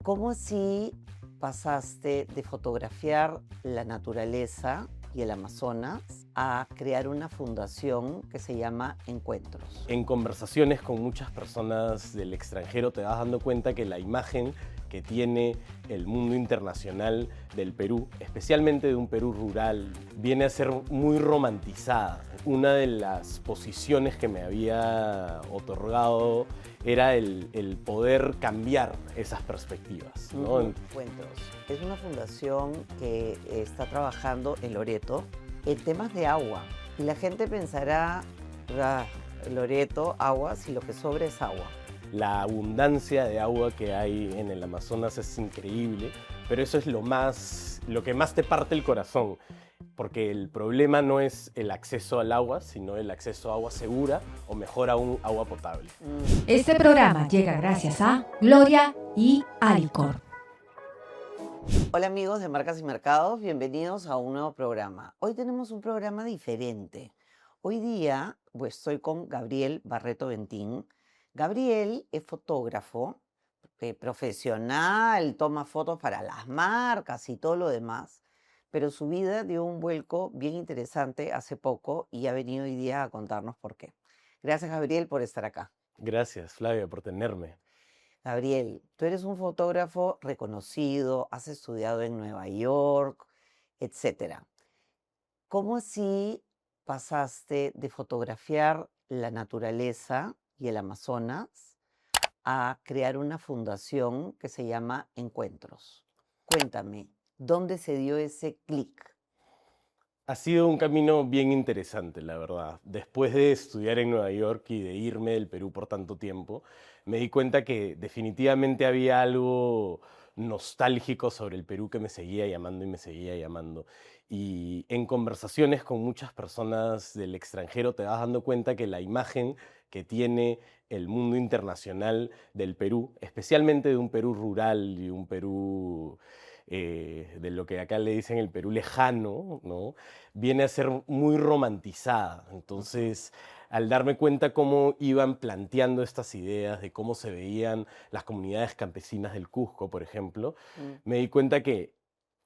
¿Cómo así pasaste de fotografiar la naturaleza y el Amazonas a crear una fundación que se llama Encuentros? En conversaciones con muchas personas del extranjero te vas dando cuenta que la imagen que tiene el mundo internacional del Perú, especialmente de un Perú rural, viene a ser muy romantizada. Una de las posiciones que me había otorgado era el poder cambiar esas perspectivas, ¿no? Encuentros. Es una fundación que está trabajando en Loreto en temas de agua. Y la gente pensará, "Ah, Loreto, agua, si lo que sobra es agua". La abundancia de agua que hay en el Amazonas es increíble, pero eso es lo que más te parte el corazón, porque el problema no es el acceso al agua, sino el acceso a agua segura o mejor aún agua potable. Este programa llega gracias a Gloria y Alicor. Hola amigos de Marcas y Mercados, bienvenidos a un nuevo programa. Hoy tenemos un programa diferente. Hoy día estoy con Gabriel Barreto Ventín. Gabriel es fotógrafo profesional, toma fotos para las marcas y todo lo demás, pero su vida dio un vuelco bien interesante hace poco y ha venido hoy día a contarnos por qué. Gracias Gabriel por estar acá. Gracias, Flavia, por tenerme. Gabriel, tú eres un fotógrafo reconocido, has estudiado en Nueva York, etcétera. ¿Cómo así pasaste de fotografiar la naturaleza y el Amazonas a crear una fundación que se llama Encuentros? Cuéntame, ¿dónde se dio ese clic? Ha sido un camino bien interesante, la verdad. Después de estudiar en Nueva York y de irme del Perú por tanto tiempo, me di cuenta que definitivamente había algo nostálgico sobre el Perú que me seguía llamando y me seguía llamando. Y en conversaciones con muchas personas del extranjero te vas dando cuenta que la imagen que tiene el mundo internacional del Perú, especialmente de un Perú rural y un Perú de lo que acá le dicen el Perú lejano, ¿no? Viene a ser muy romantizada. Entonces, al darme cuenta cómo iban planteando estas ideas de cómo se veían las comunidades campesinas del Cusco, por ejemplo, Mm, me di cuenta que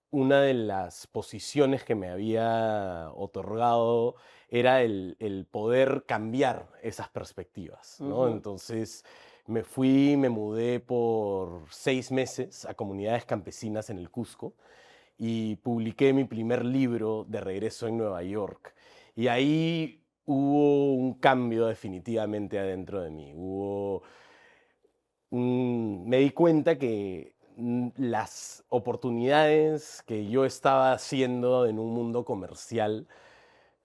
una de las posiciones que me había otorgado era el poder cambiar esas perspectivas, ¿no? ujú. Entonces me mudé por 6 meses a comunidades campesinas en el Cusco y publiqué mi primer libro de regreso en Nueva York. Y ahí hubo un cambio definitivamente adentro de mí. Me di cuenta que las oportunidades que yo estaba haciendo en un mundo comercial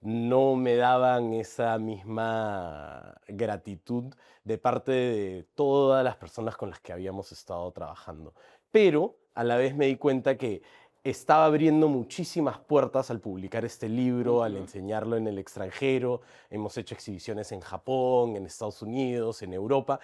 no me daban esa misma gratitud de parte de todas las personas con las que habíamos estado trabajando. Pero a la vez me di cuenta que estaba abriendo muchísimas puertas al publicar este libro, al Ujú. enseñarlo en el extranjero. Hemos hecho exhibiciones en Japón, en Estados Unidos, en Europa,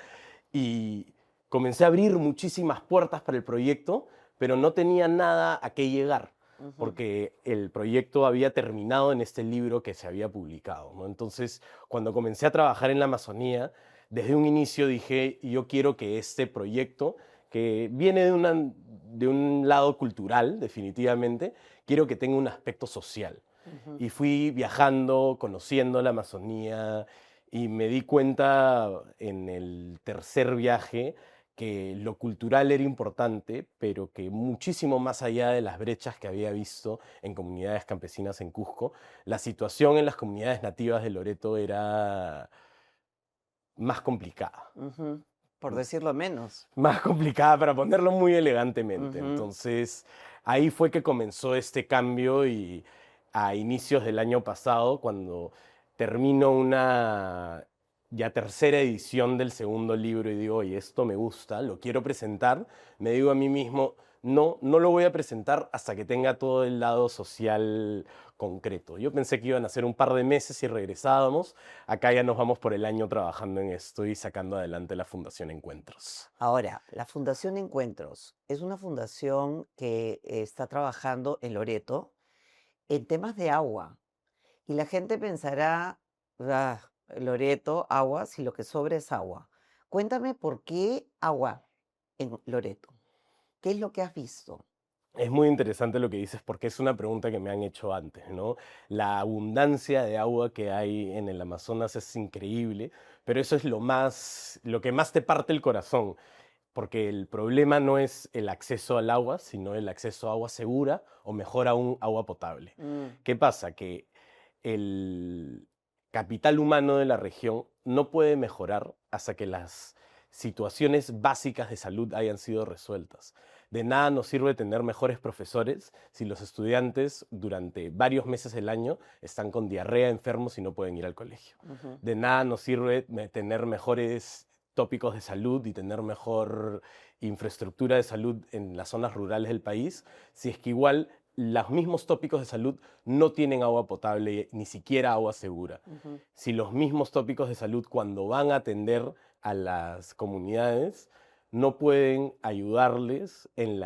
y comencé a abrir muchísimas puertas para el proyecto, pero no tenía nada a qué llegar Ujú. porque el proyecto había terminado en este libro que se había publicado, ¿no? Entonces, cuando comencé a trabajar en la Amazonía, desde un inicio dije, yo quiero que este proyecto, que viene de un lado cultural, definitivamente, quiero que tenga un aspecto social. Ujú. Y fui viajando, conociendo la Amazonía, y me di cuenta en el tercer viaje que lo cultural era importante, pero que muchísimo más allá de las brechas que había visto en comunidades campesinas en Cusco, la situación en las comunidades nativas de Loreto era más complicada. Ujú. Por decirlo menos. Más complicada para ponerlo muy elegantemente. Ujú. Entonces, ahí fue que comenzó este cambio y a inicios del año pasado, cuando termino una ya tercera edición del segundo libro y digo, oye, esto me gusta, lo quiero presentar, me digo a mí mismo, no, no lo voy a presentar hasta que tenga todo el lado social concreto. Yo pensé que iban a ser un par de meses y regresábamos. Acá ya nos vamos por el año trabajando en esto y sacando adelante la Fundación Encuentros. Ahora, la Fundación Encuentros es una fundación que está trabajando en Loreto en temas de agua. Y la gente pensará, "Ah, Loreto, agua, si lo que sobra es agua". Cuéntame por qué agua en Loreto. ¿Qué es lo que has visto? Es muy interesante lo que dices porque es una pregunta que me han hecho antes, ¿no? La abundancia de agua que hay en el Amazonas es increíble, pero eso es lo que más te parte el corazón, porque el problema no es el acceso al agua, sino el acceso a agua segura o mejor aún agua potable. Mm, ¿Qué pasa? Que el capital humano de la región no puede mejorar hasta que las situaciones básicas de salud hayan sido resueltas. De nada nos sirve tener mejores profesores si los estudiantes durante varios meses del año están con diarrea, enfermos y no pueden ir al colegio. ujú. De nada nos sirve tener mejores tópicos de salud y tener mejor infraestructura de salud en las zonas rurales del país si es que igual los mismos tópicos de salud no tienen agua potable, ni siquiera agua segura. Ujú. Si los mismos tópicos de salud cuando van a atender a las comunidades no pueden ayudarles en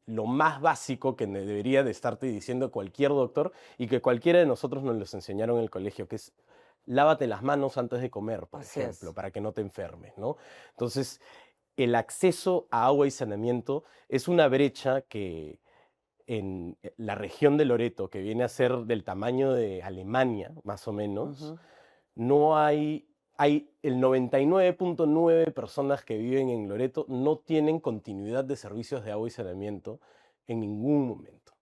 lo más básico que debería de estarte diciendo cualquier doctor y que cualquiera de nosotros nos los enseñaron en el colegio, que es lávate las manos antes de comer, por Así ejemplo, es. para que no te enfermes, ¿no? Entonces, el acceso a agua y saneamiento es una brecha que en la región de Loreto, que viene a ser del tamaño de Alemania, más o menos, Ujú. no hay el 99.9 personas que viven en Loreto no tienen continuidad de servicios de agua y saneamiento en ningún momento.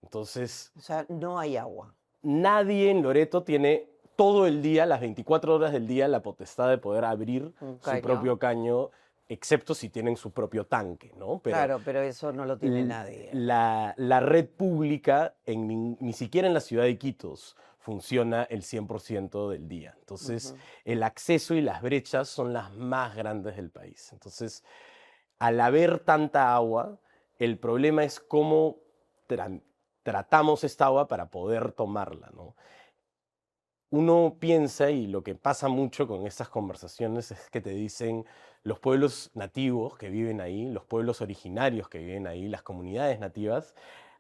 Entonces, O sea, no hay agua. nadie en Loreto tiene todo el día, las 24 horas del día, la potestad de poder abrir Un su caño. propio caño, excepto si tienen su propio tanque, ¿no? Pero Claro, pero eso no lo tiene nadie. la red pública, ni siquiera en la ciudad de Iquitos, funciona el 100% del día. Entonces, Ujú. el acceso y las brechas son las más grandes del país. Entonces, al haber tanta agua, el problema es cómo tratamos esta agua para poder tomarla, ¿no? Uno piensa, y lo que pasa mucho con estas conversaciones es que te dicen los pueblos nativos que viven ahí, los pueblos originarios que viven ahí, las comunidades nativas,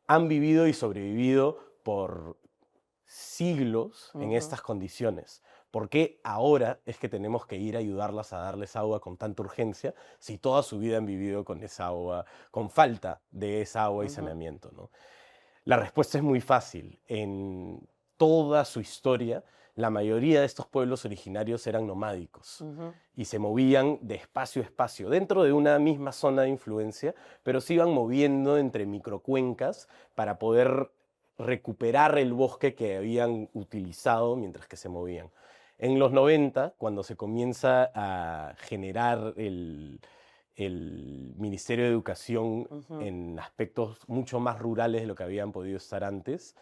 han vivido y sobrevivido por siglos en Ujú. estas condiciones. ¿Por qué ahora es que tenemos que ir a ayudarlas a darles agua con tanta urgencia si toda su vida han vivido con esa agua, con falta de esa agua y Ujú. saneamiento, ¿no? La respuesta es muy fácil. En toda su historia, la mayoría de estos pueblos originarios eran nomádicos Ujú. y se movían de espacio a espacio, dentro de una misma zona de influencia, pero se iban moviendo entre microcuencas para poder recuperar el bosque que habían utilizado mientras que se movían. En los 90, cuando se comienza a generar el Ministerio de Educación Ujú. en aspectos mucho más rurales de lo que habían podido estar antes,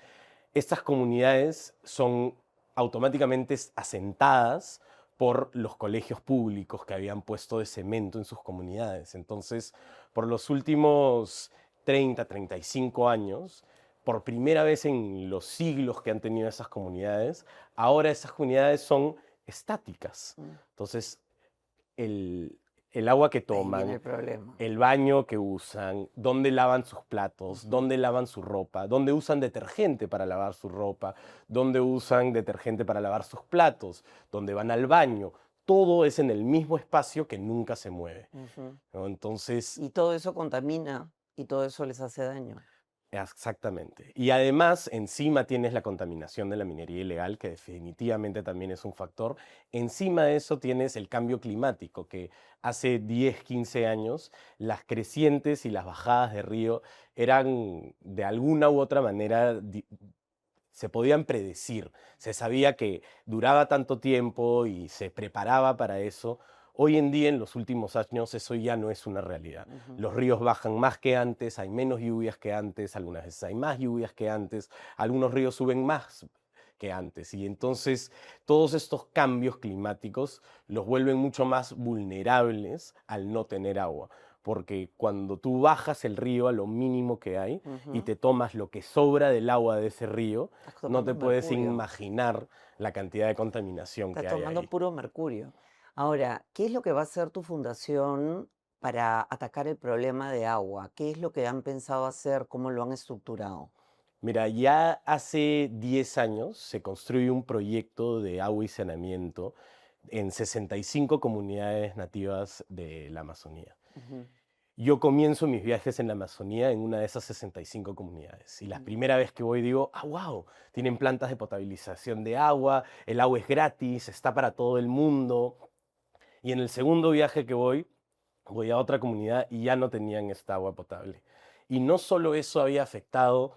estas comunidades son automáticamente asentadas por los colegios públicos que habían puesto de cemento en sus comunidades. Entonces, por los últimos 35 años, por primera vez en los siglos que han tenido esas comunidades, ahora esas comunidades son estáticas. Mm. Entonces, el agua que Ahí viene toman, el problema. el baño que usan, dónde lavan sus platos, Ujú. dónde lavan su ropa, dónde usan detergente para lavar su ropa, dónde usan detergente para lavar sus platos, dónde van al baño. Todo es en el mismo espacio que nunca se mueve, Ujú. ¿no? Entonces, Y todo eso contamina y todo eso les hace daño. exactamente. Y además, encima tienes la contaminación de la minería ilegal, que definitivamente también es un factor. Encima de eso tienes el cambio climático, que hace 10, 15 años las crecientes y las bajadas de río eran de alguna u otra manera se podían predecir, se sabía que duraba tanto tiempo y se preparaba para eso. Hoy en día, en los últimos años, eso ya no es una realidad. Ujú. Los ríos bajan más que antes, hay menos lluvias que antes, algunas veces hay más lluvias que antes, algunos ríos suben más que antes. Y entonces todos estos cambios climáticos los vuelven mucho más vulnerables al no tener agua. Porque cuando tú bajas el río a lo mínimo que hay y Ujú. te tomas lo que sobra del agua de ese río, Estás no tomando te puedes mercurio. imaginar la cantidad de contaminación Estás que hay tomando ahí. puro mercurio. Ahora, ¿qué es lo que va a hacer tu fundación para atacar el problema de agua? ¿Qué es lo que han pensado hacer? ¿Cómo lo han estructurado? Mira, ya hace 10 años se construye un proyecto de agua y saneamiento en 65 comunidades nativas de la Amazonía. Ujú. yo comienzo mis viajes en la Amazonía en una de esas 65 comunidades. Y la primera vez que voy digo, ah, wow, tienen plantas de potabilización de agua, el agua es gratis, está para todo el mundo. Y en el segundo viaje que voy a otra comunidad y ya no tenían esta agua potable. Y no solo eso había afectado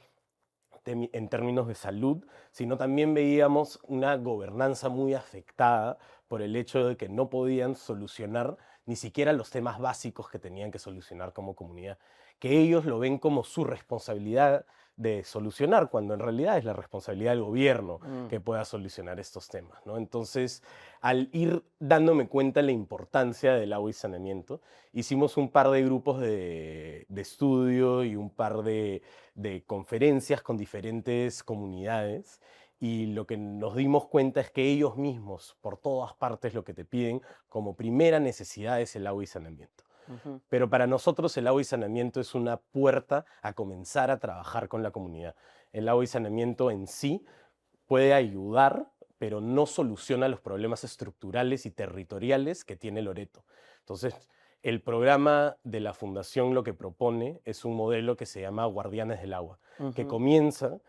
en términos de salud, sino también veíamos una gobernanza muy afectada por el hecho de que no podían solucionar ni siquiera los temas básicos que tenían que solucionar como comunidad, que ellos lo ven como su responsabilidad de solucionar, cuando en realidad es la responsabilidad del gobierno que pueda solucionar estos temas, ¿no? Entonces, al ir dándome cuenta de la importancia del agua y saneamiento, hicimos un par de grupos de estudio y un par de conferencias con diferentes comunidades, y lo que nos dimos cuenta es que ellos mismos, por todas partes, lo que te piden como primera necesidad es el agua y saneamiento. Ujú. Pero para nosotros el agua y saneamiento es una puerta a comenzar a trabajar con la comunidad. El agua y saneamiento en sí puede ayudar, pero no soluciona los problemas estructurales y territoriales que tiene Loreto. Entonces, el programa de la Fundación lo que propone es un modelo que se llama Guardianes del Agua, que Ujú. comienza,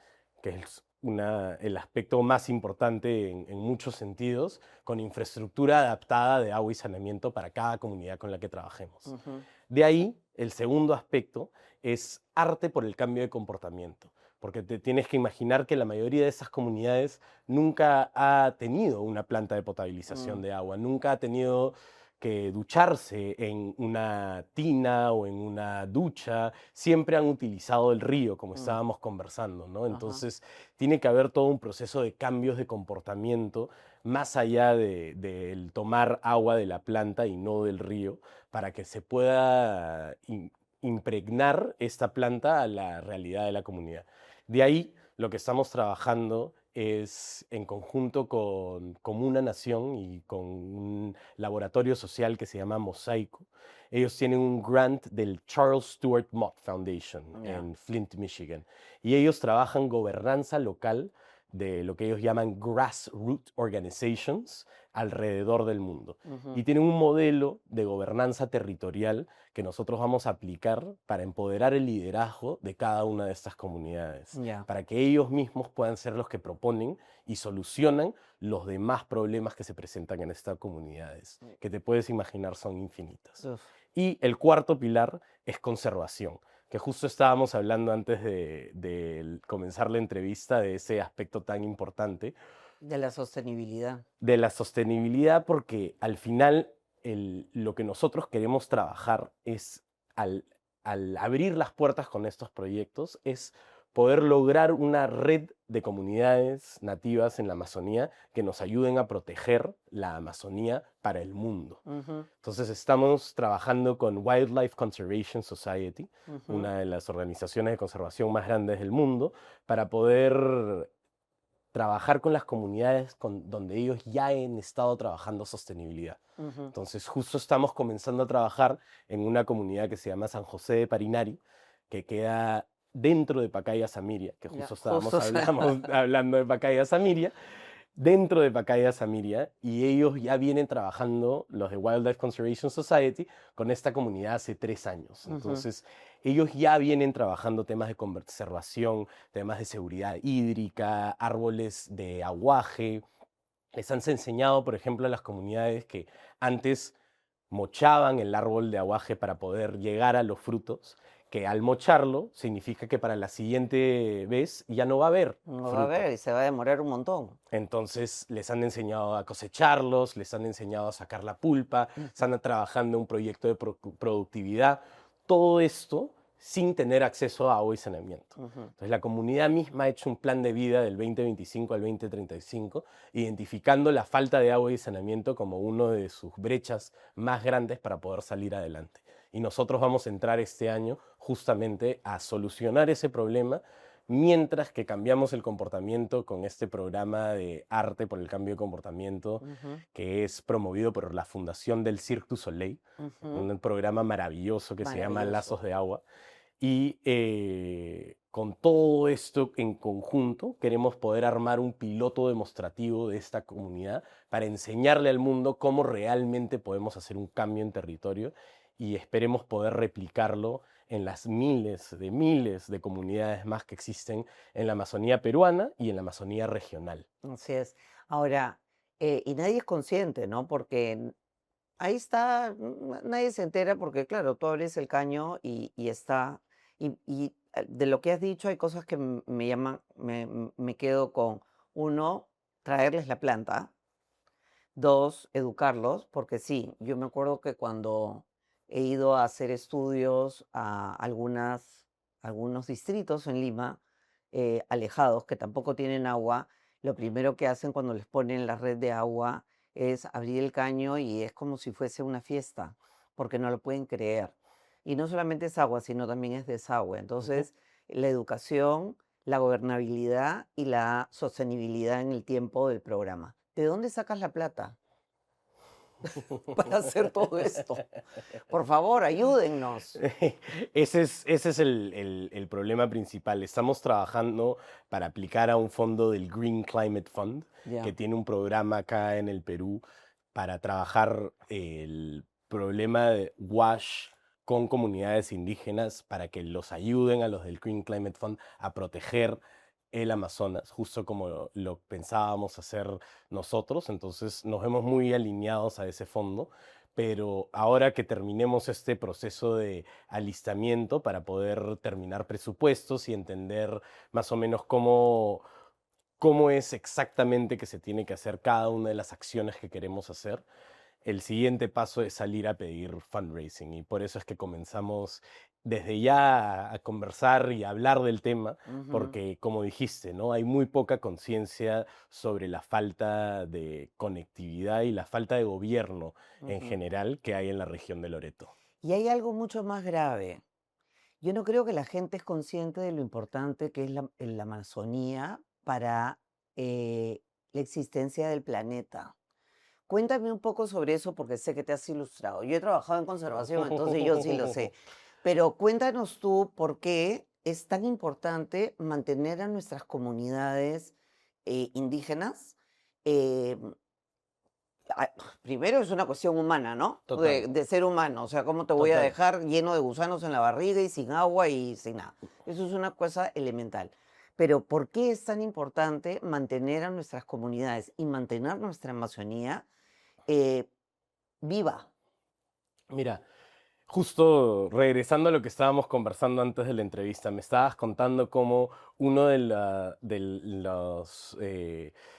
que es el aspecto más importante en muchos sentidos, con infraestructura adaptada de agua y saneamiento para cada comunidad con la que trabajemos. Ujú. De ahí, el segundo aspecto es arte por el cambio de comportamiento, porque te tienes que imaginar que la mayoría de esas comunidades nunca ha tenido una planta de potabilización Mm. de agua, nunca ha tenido que ducharse en una tina o en una ducha, siempre han utilizado el río, como Mm. estábamos conversando, ¿no? Ajá. Entonces, tiene que haber todo un proceso de cambios de comportamiento más allá del tomar agua de la planta y no del río, para que se pueda impregnar esta planta a la realidad de la comunidad. De ahí lo que estamos trabajando es en conjunto con Comuna Nación y con un laboratorio social que se llama Mosaico. Ellos tienen un grant del Charles Stewart Mott Foundation Ya. en Flint, Michigan. Y ellos trabajan gobernanza local de lo que ellos llaman grassroots organizations alrededor del mundo. Ujú. Y tienen un modelo de gobernanza territorial que nosotros vamos a aplicar para empoderar el liderazgo de cada una de estas comunidades, Ya. para que ellos mismos puedan ser los que proponen y solucionan los demás problemas que se presentan en estas comunidades, que te puedes imaginar son infinitas. Uf. Y el cuarto pilar es conservación, que justo estábamos hablando antes de comenzar la entrevista de ese aspecto tan importante De la sostenibilidad. de la sostenibilidad, porque al final lo que nosotros queremos trabajar es, al abrir las puertas con estos proyectos, es poder lograr una red de comunidades nativas en la Amazonía que nos ayuden a proteger la Amazonía para el mundo. Ujú. Entonces estamos trabajando con Wildlife Conservation Society, Ujú. una de las organizaciones de conservación más grandes del mundo, para poder trabajar con las comunidades donde ellos ya han estado trabajando sostenibilidad. Ujú. Entonces, justo estamos comenzando a trabajar en una comunidad que se llama San José de Parinari, que queda dentro de Pacaya Samiria, que Ya, justo estábamos justo. hablando de Pacaya Samiria, dentro de Pacaya Samiria, y ellos ya vienen trabajando, los de Wildlife Conservation Society, con esta comunidad hace 3 años. Ujú. Entonces, ellos ya vienen trabajando temas de conservación, temas de seguridad hídrica, árboles de aguaje. Les han enseñado, por ejemplo, a las comunidades que antes mochaban el árbol de aguaje para poder llegar a los frutos, que al mocharlo significa que para la siguiente vez ya no va a haber No va a fruto. haber y se va a demorar un montón. Entonces les han enseñado a cosecharlos, les han enseñado a sacar la pulpa, están trabajando en un proyecto de productividad, todo esto sin tener acceso a agua y saneamiento. Ujú. Entonces la comunidad misma ha hecho un plan de vida del 2025 al 2035, identificando la falta de agua y saneamiento como una de sus brechas más grandes para poder salir adelante. Y nosotros vamos a entrar este año justamente a solucionar ese problema, mientras que cambiamos el comportamiento con este programa de arte por el cambio de comportamiento, Ujú. que es promovido por la Fundación del Cirque du Soleil, Ujú. un programa maravilloso que se llama Maravilloso. Lazos de Agua. Y con todo esto en conjunto, queremos poder armar un piloto demostrativo de esta comunidad para enseñarle al mundo cómo realmente podemos hacer un cambio en territorio y esperemos poder replicarlo en las miles de comunidades más que existen en la Amazonía peruana y en la Amazonía regional. Así es. Ahora, y nadie es consciente, ¿no? Porque ahí está, nadie se entera porque, claro, tú abres el caño y está. Y de lo que has dicho, hay cosas que me llaman, me quedo con, uno, traerles la planta. Dos, educarlos, porque sí, yo me acuerdo que cuando he ido a hacer estudios a algunos distritos en Lima, alejados, que tampoco tienen agua, lo primero que hacen cuando les ponen la red de agua es abrir el caño y es como si fuese una fiesta, porque no lo pueden creer. Y no solamente es agua, sino también es desagüe. Ujú. Entonces, la educación, la gobernabilidad y la sostenibilidad en el tiempo del programa. ¿De dónde sacas la plata para hacer todo esto? Por favor, ayúdennos. Ese es el problema principal. Estamos trabajando para aplicar a un fondo del Green Climate Fund, que Ya. tiene un programa acá en el Perú para trabajar el problema de WASH con comunidades indígenas para que los ayuden a los del Green Climate Fund a proteger el Amazonas, justo como lo pensábamos hacer nosotros. Entonces nos vemos muy alineados a ese fondo, pero ahora que terminemos este proceso de alistamiento para poder terminar presupuestos y entender más o menos cómo es exactamente que se tiene que hacer cada una de las acciones que queremos hacer, el siguiente paso es salir a pedir fundraising, y por eso es que comenzamos desde ya a conversar y a hablar del tema, Ujú, porque como dijiste, ¿no? Hay muy poca conciencia sobre la falta de conectividad y la falta de gobierno en ujú. general que hay en la región de Loreto. Y hay algo mucho más grave. Yo no creo que la gente es consciente de lo importante que es la Amazonía para la existencia del planeta. Cuéntame un poco sobre eso porque sé que te has ilustrado. Yo he trabajado en conservación, entonces yo sí lo sé. Pero cuéntanos tú por qué es tan importante mantener a nuestras comunidades indígenas. eh, Primero es una cuestión humana, ¿no? Total. De ser humano. O sea, ¿cómo te voy a Total. dejar lleno de gusanos en la barriga y sin agua y sin nada? Eso es una cosa elemental. Pero ¿por qué es tan importante mantener a nuestras comunidades y mantener nuestra Amazonía eh, viva? Mira, justo regresando a lo que estábamos conversando antes de la entrevista, me estabas contando cómo uno de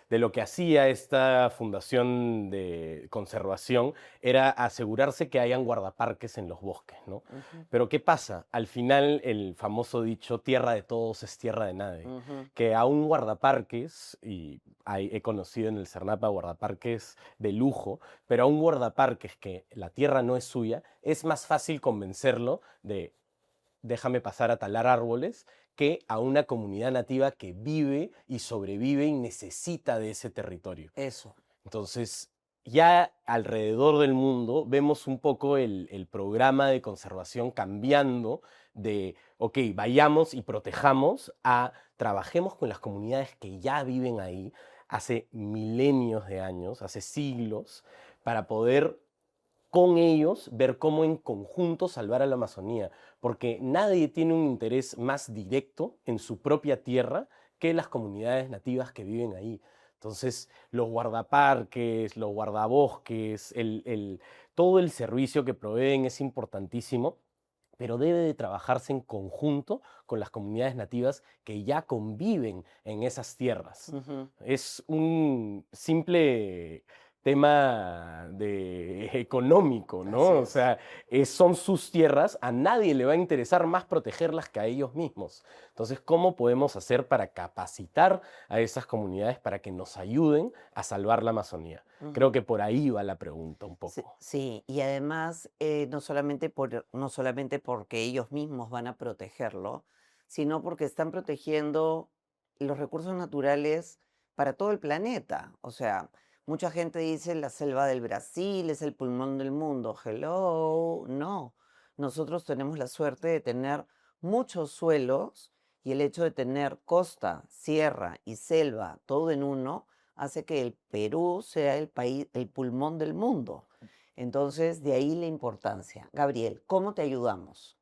lo que hacía esta fundación de conservación era asegurarse que hayan guardaparques en los bosques, ¿no? Ujú, Pero ¿qué pasa? Al final el famoso dicho, tierra de todos es tierra de nadie, ujú, que aún guardaparques, y he conocido en el Cernapa guardaparques de lujo, pero a un guardaparques que la tierra no es suya, es más fácil convencerlo de déjame pasar a talar árboles que a una comunidad nativa que vive y sobrevive y necesita de ese territorio. eso. Entonces, ya alrededor del mundo vemos un poco el programa de conservación cambiando de, ok, vayamos y protejamos, a trabajemos con las comunidades que ya viven ahí hace milenios de años, hace siglos, para poder con ellos ver cómo en conjunto salvar a la Amazonía, porque nadie tiene un interés más directo en su propia tierra que las comunidades nativas que viven ahí. Entonces, los guardaparques, los guardabosques, todo el servicio que proveen es importantísimo, pero debe de trabajarse en conjunto con las comunidades nativas que ya conviven en esas tierras. Ujú, Es un simple tema económico, así ¿no? O es. sea, son sus tierras, a nadie le va a interesar más protegerlas que a ellos mismos. Entonces, ¿cómo podemos hacer para capacitar a esas comunidades para que nos ayuden a salvar la Amazonía? Creo Ujú. que por ahí va la pregunta un Sí, poco. sí, y además no solamente porque ellos mismos van a protegerlo, sino porque están protegiendo los recursos naturales para todo el planeta. O sea, mucha gente dice la selva del Brasil es el pulmón del mundo. Hello, no. Nosotros tenemos la suerte de tener muchos suelos y el hecho de tener costa, sierra y selva todo en uno hace que el Perú sea el país, el pulmón del mundo. Entonces, de ahí la importancia. Gabriel, ¿cómo te ayudamos?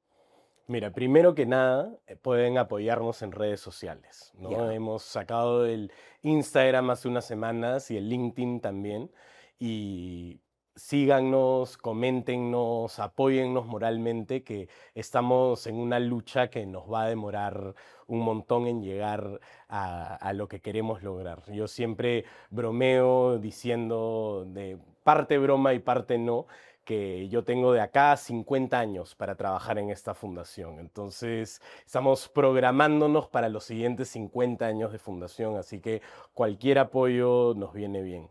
Mira, primero que nada, pueden apoyarnos en redes sociales, ¿no? Ya. Hemos sacado el Instagram hace unas semanas y el LinkedIn también. Y síganos, coméntenos, apóyennos moralmente, que estamos en una lucha que nos va a demorar un montón en llegar a lo que queremos lograr. Yo siempre bromeo diciendo de parte broma y parte no, que yo tengo de acá a 50 años para trabajar en esta fundación. Entonces, estamos programándonos para los siguientes 50 años de fundación, así que cualquier apoyo nos viene bien.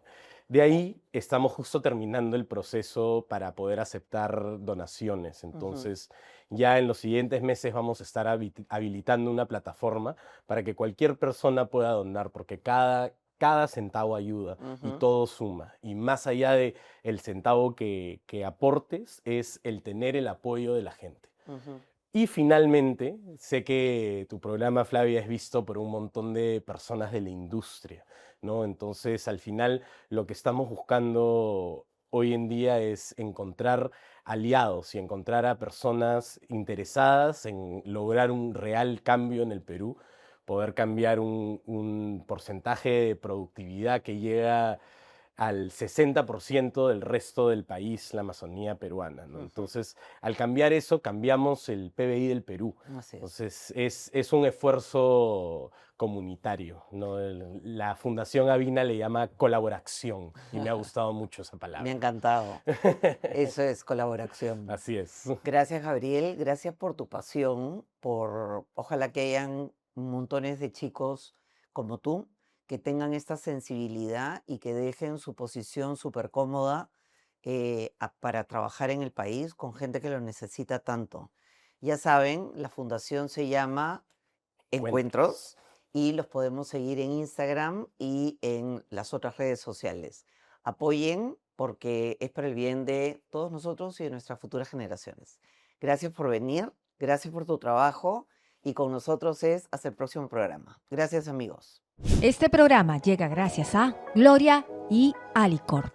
De ahí estamos justo terminando el proceso para poder aceptar donaciones. Ujú, Entonces, ya en los siguientes meses vamos a estar habilitando una plataforma para que cualquier persona pueda donar, porque cada centavo ayuda y ujú, todo suma. Y más allá de el centavo que aportes, es el tener el apoyo de la gente. ujú. Y finalmente, sé que tu programa, Flavia, es visto por un montón de personas de la industria, ¿no? Entonces, al final, lo que estamos buscando hoy en día es encontrar aliados y encontrar a personas interesadas en lograr un real cambio en el Perú, poder cambiar un porcentaje de productividad que llega al 60% del resto del país, la Amazonía peruana, ¿no? Ujú. Entonces, al cambiar eso, cambiamos el PBI del Perú. Así es. Entonces, es un esfuerzo comunitario, ¿no? La Fundación Avina le llama colaboración y me ha gustado mucho esa Me ha palabra. encantado. Eso es colaboración. Así es. Gracias, Gabriel. Gracias por tu pasión, ojalá que hayan montones de chicos como tú que tengan esta sensibilidad y que dejen su posición súper cómoda para trabajar en el país con gente que lo necesita tanto. Ya saben, la fundación se llama Encuentros. Encuentros y los podemos seguir en Instagram y en las otras redes sociales. Apoyen porque es para el bien de todos nosotros y de nuestras futuras generaciones. Gracias por venir, gracias por tu trabajo y con nosotros es hasta el próximo programa. Gracias, amigos. Este programa llega gracias a Gloria y Alicorp.